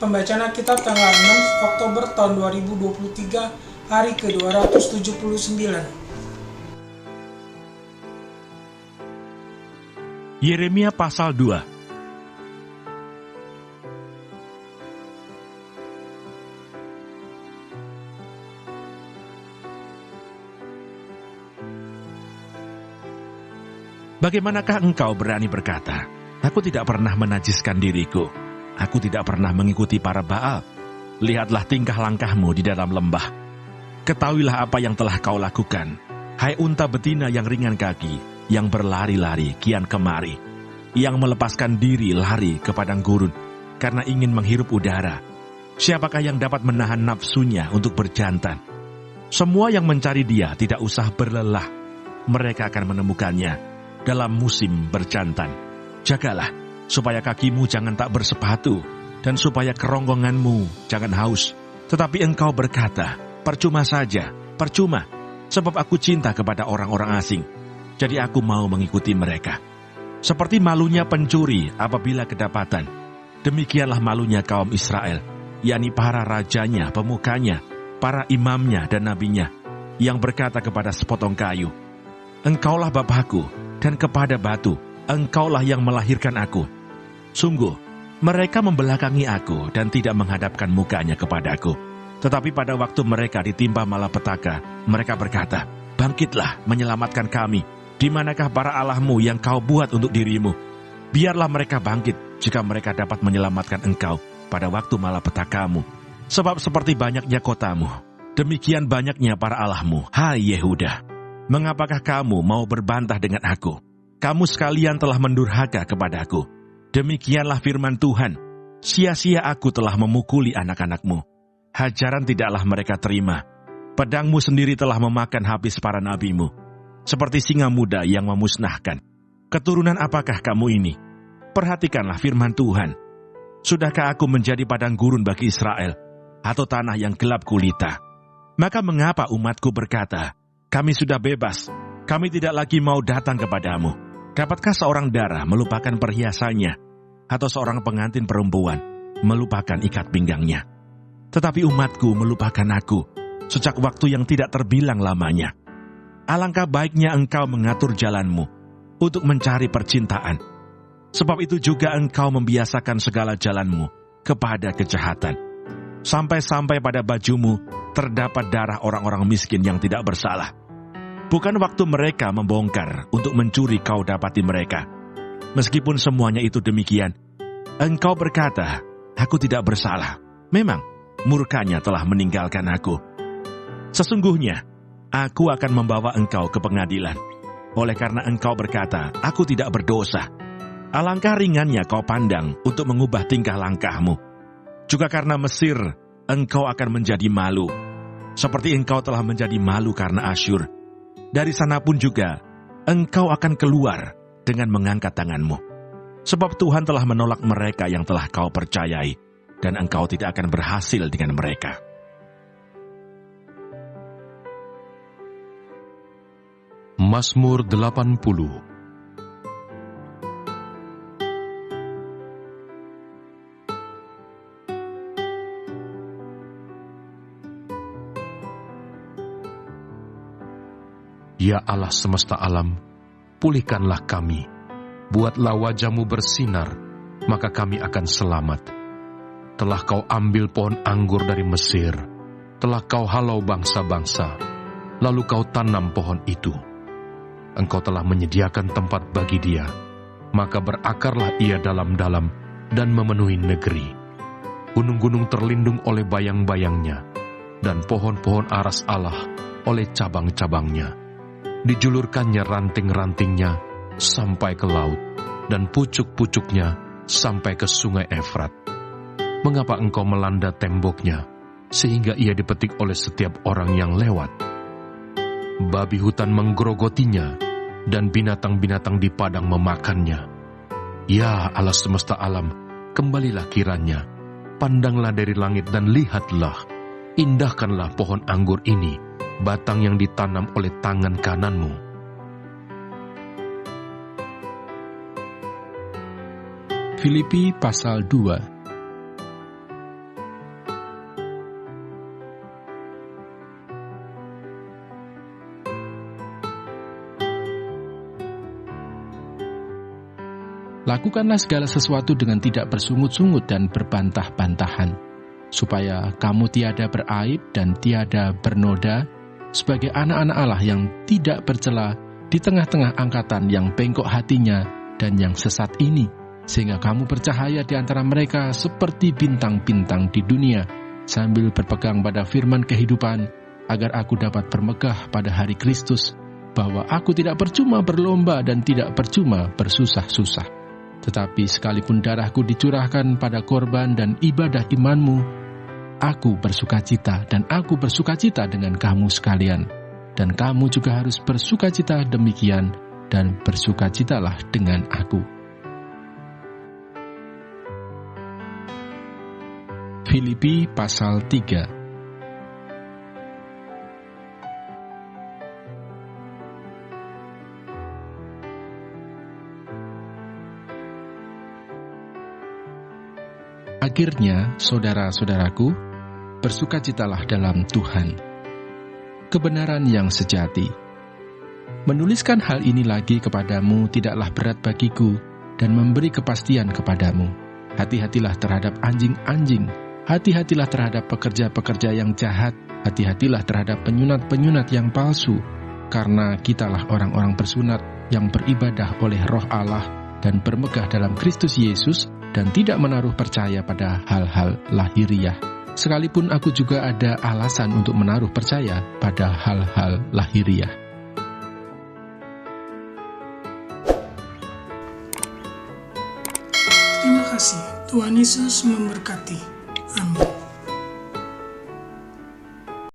Pembacaan Alkitab tanggal 6 Oktober tahun 2023, hari ke-279. Yeremia pasal 2. Bagaimanakah engkau berani berkata, "Aku tidak pernah menajiskan diriku. Aku tidak pernah mengikuti para Baal." Lihatlah tingkah langkahmu di dalam lembah. Ketahuilah apa yang telah kau lakukan. Hai unta betina yang ringan kaki, yang berlari-lari kian kemari, yang melepaskan diri lari ke padang gurun, karena ingin menghirup udara. Siapakah yang dapat menahan nafsunya untuk berjantan? Semua yang mencari dia tidak usah berlelah. Mereka akan menemukannya dalam musim berjantan. Jagalah, supaya kakimu jangan tak bersepatu, dan supaya kerongkonganmu jangan haus. Tetapi engkau berkata, "Percuma saja, percuma, sebab aku cinta kepada orang-orang asing, jadi aku mau mengikuti mereka." Seperti malunya pencuri apabila kedapatan, demikianlah malunya kaum Israel, yakni para rajanya, pemukanya, para imamnya dan nabinya, yang berkata kepada sepotong kayu, "Engkaulah Bapakku," dan kepada batu, "Engkaulah yang melahirkan aku." Sungguh, mereka membelakangi aku dan tidak menghadapkan mukanya kepadaku. Tetapi pada waktu mereka ditimpa malapetaka, mereka berkata, "Bangkitlah, menyelamatkan kami. Di manakah para allahmu yang kau buat untuk dirimu?" Biarlah mereka bangkit jika mereka dapat menyelamatkan engkau pada waktu malapetakamu. Sebab seperti banyaknya kotamu, demikian banyaknya para allahmu, hai Yehuda. Mengapakah kamu mau berbantah dengan aku? Kamu sekalian telah mendurhaka kepadaku. Demikianlah firman Tuhan, sia-sia aku telah memukuli anak-anakmu. Hajaran tidaklah mereka terima. Pedangmu sendiri telah memakan habis para nabimu, seperti singa muda yang memusnahkan. Keturunan apakah kamu ini? Perhatikanlah firman Tuhan. Sudahkah aku menjadi padang gurun bagi Israel, atau tanah yang gelap gulita? Maka mengapa umatku berkata, "Kami sudah bebas, kami tidak lagi mau datang kepadamu"? Dapatkah seorang darah melupakan perhiasannya, atau seorang pengantin perempuan melupakan ikat pinggangnya? Tetapi umatku melupakan aku, sejak waktu yang tidak terbilang lamanya. Alangkah baiknya engkau mengatur jalanmu, untuk mencari percintaan. Sebab itu juga engkau membiasakan segala jalanmu kepada kejahatan. Sampai-sampai pada bajumu terdapat darah orang-orang miskin yang tidak bersalah. Bukan waktu mereka membongkar untuk mencuri kau dapati mereka. Meskipun semuanya itu demikian, engkau berkata, "Aku tidak bersalah." Memang, murkanya telah meninggalkan aku. Sesungguhnya, aku akan membawa engkau ke pengadilan. Oleh karena engkau berkata, "Aku tidak berdosa." Alangkah ringannya kau pandang untuk mengubah tingkah langkahmu. Juga karena Mesir, engkau akan menjadi malu, seperti engkau telah menjadi malu karena Asyur. Dari sana pun juga, engkau akan keluar dengan mengangkat tanganmu. Sebab Tuhan telah menolak mereka yang telah kau percayai, dan engkau tidak akan berhasil dengan mereka. Mazmur 80. Ya Allah semesta alam, pulihkanlah kami. Buatlah wajah-Mu bersinar, maka kami akan selamat. Telah Kau ambil pohon anggur dari Mesir, telah Kau halau bangsa-bangsa, lalu Kau tanam pohon itu. Engkau telah menyediakan tempat bagi dia, maka berakarlah ia dalam-dalam dan memenuhi negeri. Gunung-gunung terlindung oleh bayang-bayangnya, dan pohon-pohon aras Allah oleh cabang-cabangnya. Dijulurkannya ranting-rantingnya sampai ke laut, dan pucuk-pucuknya sampai ke sungai Efrat. Mengapa engkau melanda temboknya, sehingga ia dipetik oleh setiap orang yang lewat? Babi hutan menggerogotinya, dan binatang-binatang di padang memakannya. Ya Allah semesta alam, kembalilah kiranya. Pandanglah dari langit dan lihatlah. Indahkanlah pohon anggur ini, batang yang ditanam oleh tangan kanan-Mu. Filipi pasal 2. Lakukanlah segala sesuatu dengan tidak bersungut-sungut dan berbantah-bantahan, supaya kamu tiada beraib dan tiada bernoda, sebagai anak-anak Allah yang tidak bercela di tengah-tengah angkatan yang bengkok hatinya dan yang sesat ini, sehingga kamu bercahaya di antara mereka seperti bintang-bintang di dunia, sambil berpegang pada firman kehidupan, agar aku dapat bermegah pada hari Kristus, bahwa aku tidak percuma berlomba dan tidak percuma bersusah-susah. Tetapi sekalipun darahku dicurahkan pada korban dan ibadah imanmu, aku bersukacita dan aku bersukacita dengan kamu sekalian. Dan kamu juga harus bersukacita demikian dan bersukacitalah dengan aku. Filipi pasal 3. Akhirnya, saudara-saudaraku, bersukacitalah dalam Tuhan. Kebenaran yang sejati. Menuliskan hal ini lagi kepadamu tidaklah berat bagiku dan memberi kepastian kepadamu. Hati-hatilah terhadap anjing-anjing, hati-hatilah terhadap pekerja-pekerja yang jahat, hati-hatilah terhadap penyunat-penyunat yang palsu, karena kitalah orang-orang bersunat yang beribadah oleh Roh Allah dan bermegah dalam Kristus Yesus dan tidak menaruh percaya pada hal-hal lahiriah. Sekalipun aku juga ada alasan untuk menaruh percaya pada hal-hal lahiriah. Terima kasih. Tuhan Yesus memberkati.